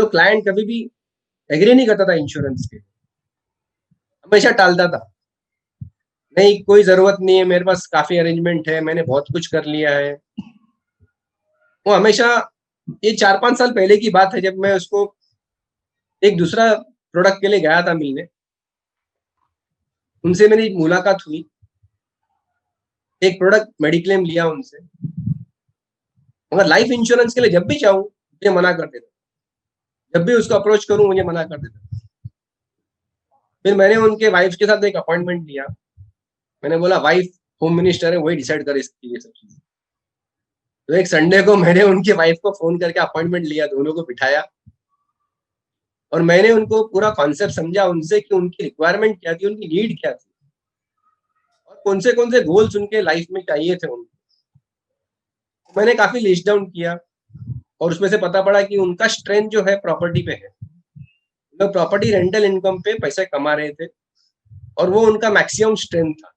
तो क्लाइंट कभी भी एग्री नहीं करता था इंश्योरेंस के, हमेशा टालता था, नहीं कोई जरूरत नहीं है, मेरे पास काफी अरेंजमेंट है, मैंने बहुत कुछ कर लिया है। वो हमेशा, ये 4-5 साल पहले की बात है जब मैं उसको एक दूसरा प्रोडक्ट के लिए गया था मिलने, उनसे मेरी मुलाकात हुई, एक प्रोडक्ट मेडिक्लेम लिया उनसे, मगर लाइफ इंश्योरेंस के लिए जब भी जाऊं मुझे मना कर देता, जब भी उसको अप्रोच करूं मुझे मना कर देता। फिर मैंने उनके वाइफ के साथ एक अपॉइंटमेंट लिया, मैंने बोला वाइफ होम मिनिस्टर है, वही डिसाइड करे इसकी ये सब चीजें। तो एक संडे को मैंने उनके वाइफ को फोन करके अपॉइंटमेंट लिया, दोनों को बिठाया और मैंने उनको पूरा कॉन्सेप्ट समझा उनसे कि उनकी रिक्वायरमेंट क्या थी, उनकी नीड क्या थी और कौन से गोल्स उनके लाइफ में चाहिए थे उनको। मैंने काफी लिस्ट डाउन किया और उसमें से पता पड़ा कि उनका स्ट्रेंथ जो है प्रॉपर्टी पे है, लोग प्रॉपर्टी रेंटल इनकम पे पैसे कमा रहे थे और वो उनका मैक्सिमम स्ट्रेंथ था।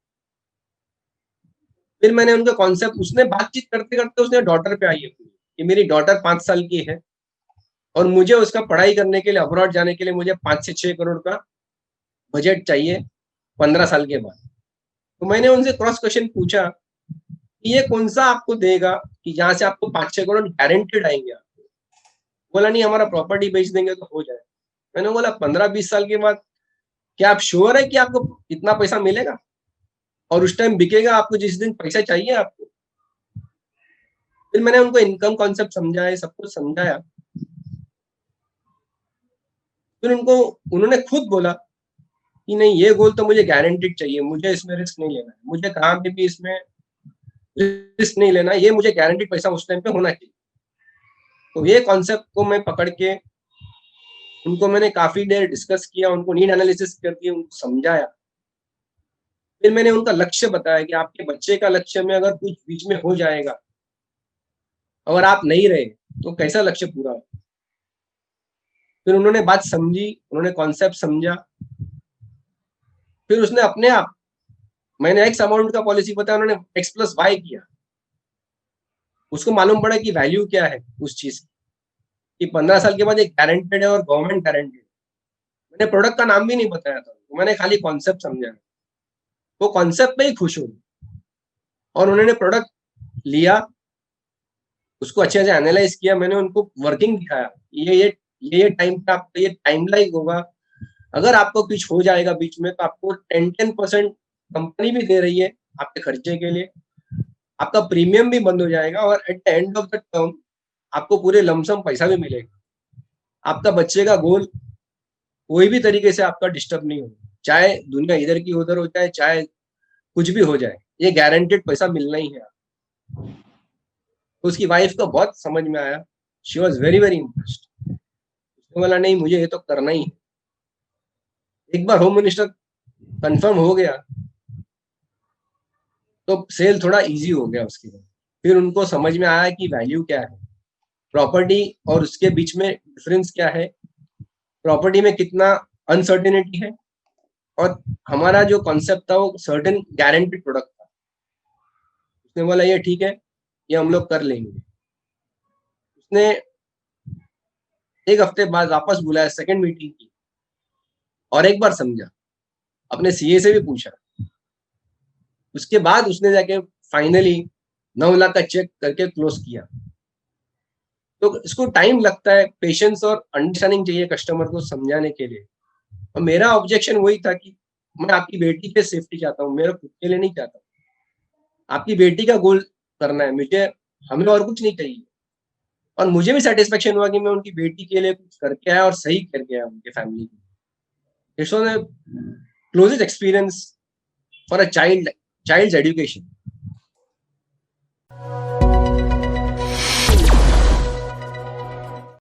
फिर मैंने उनका कॉन्सेप्ट, उसने बातचीत करते करते उसने डॉटर पे आई अपनी कि मेरी डॉटर 5 साल की है और मुझे उसका पढ़ाई करने के लिए अब्रॉड जाने के लिए मुझे 5 से 6 करोड़ का बजट चाहिए 15 साल के बाद। तो मैंने उनसे क्रॉस क्वेश्चन पूछा कि ये कौन सा आपको देगा कि जहां से आपको 5-6 करोड़ गारंटेड आएंगे आपको। बोला नहीं, हमारा प्रॉपर्टी बेच देंगे तो हो जाए। मैंने बोला 15-20 साल के बाद क्या आप श्योर है कि आपको इतना पैसा मिलेगा और उस टाइम बिकेगा आपको जिस दिन पैसा चाहिए आपको। फिर मैंने उनको इनकम कॉन्सेप्ट समझाया, सब कुछ समझाया। फिर उन्होंने खुद बोला कि नहीं, ये गोल तो मुझे गारंटीड चाहिए, मुझे इसमें रिस्क नहीं लेना है, मुझे कहाँ पे भी इसमें रिस्क नहीं लेना, ये मुझे गारंटीड पैसा उस टाइम पे होना चाहिए। तो ये कॉन्सेप्ट को मैं पकड़ के उनको मैंने काफी देर डिस्कस किया, उनको नीड एनालिसिस करके उनको समझाया। फिर मैंने उनका लक्ष्य बताया कि आपके बच्चे का लक्ष्य में अगर कुछ बीच में हो जाएगा, अगर आप नहीं रहे तो कैसा लक्ष्य पूरा हो। फिर उन्होंने बात समझी, उन्होंने कॉन्सेप्ट समझा। फिर उसने अपने आप, मैंने एक्स अमाउंट का पॉलिसी बताया, उन्होंने एक्स प्लस वाई किया। उसको मालूम पड़ा कि वैल्यू क्या है उस चीज की, 15 साल के बाद एक गारंटेड है और गवर्नमेंट गारंटेड। मैंने प्रोडक्ट का नाम भी नहीं बताया था, मैंने खाली कॉन्सेप्ट समझा। वो कॉन्सेप्ट में ही खुश हो और उन्होंने प्रोडक्ट लिया, उसको अच्छे से एनालाइज किया। मैंने उनको वर्किंग दिखाया, ये टाइम पे आपका ये टाइम लाइक होगा, अगर आपको कुछ हो जाएगा बीच में तो आपको 10% कंपनी भी दे रही है आपके खर्चे के लिए, आपका प्रीमियम भी बंद हो जाएगा और at the end of the term आपको पूरे लमसम पैसा भी मिलेगा। आपका बच्चे का गोल कोई भी तरीके से आपका डिस्टर्ब नहीं होगा, चाहे दुनिया इधर की उधर हो जाए, चाहे कुछ भी हो जाए, ये गारंटेड पैसा मिलना ही है। तो उसकी वाइफ को बहुत समझ में आया, she was very very impressed. उसने बोला नहीं, मुझे ये तो करना ही है। एक बार होम मिनिस्टर कंफर्म हो गया तो सेल थोड़ा इजी हो गया उसके बाद। फिर उनको समझ में आया कि वैल्यू क्या है, प्रॉपर्टी और उसके बीच में डिफरेंस क्या है, प्रॉपर्टी में कितना अनसर्टेनिटी है और हमारा जो कॉन्सेप्ट था वो सर्टेन गारंटेड प्रोडक्ट था। उसने बोला ये ठीक है, ये हम लोग कर लेंगे। उसने एक हफ्ते बाद वापस बुलाया, सेकंड मीटिंग की और एक बार समझा, अपने सीए से भी पूछा। उसके बाद उसने जाके फाइनली 9 लाख का चेक करके क्लोज किया। तो इसको टाइम लगता है, पेशेंस और अंडरस्टैंडिंग चाहिए कस्टमर को समझाने के लिए। और मेरा ऑब्जेक्शन वही था कि मैं आपकी बेटी के सेफ्टी चाहता हूँ, मेरा खुद के लिए नहीं चाहता। आपकी बेटी का गोल करना है मुझे, हमें और कुछ नहीं चाहिए। और मुझे भी सेटिस्फेक्शन हुआ कि मैं उनकी बेटी के लिए कुछ करके आया और सही करके आया उनके फैमिली के। It's was a closest experience for a child's education.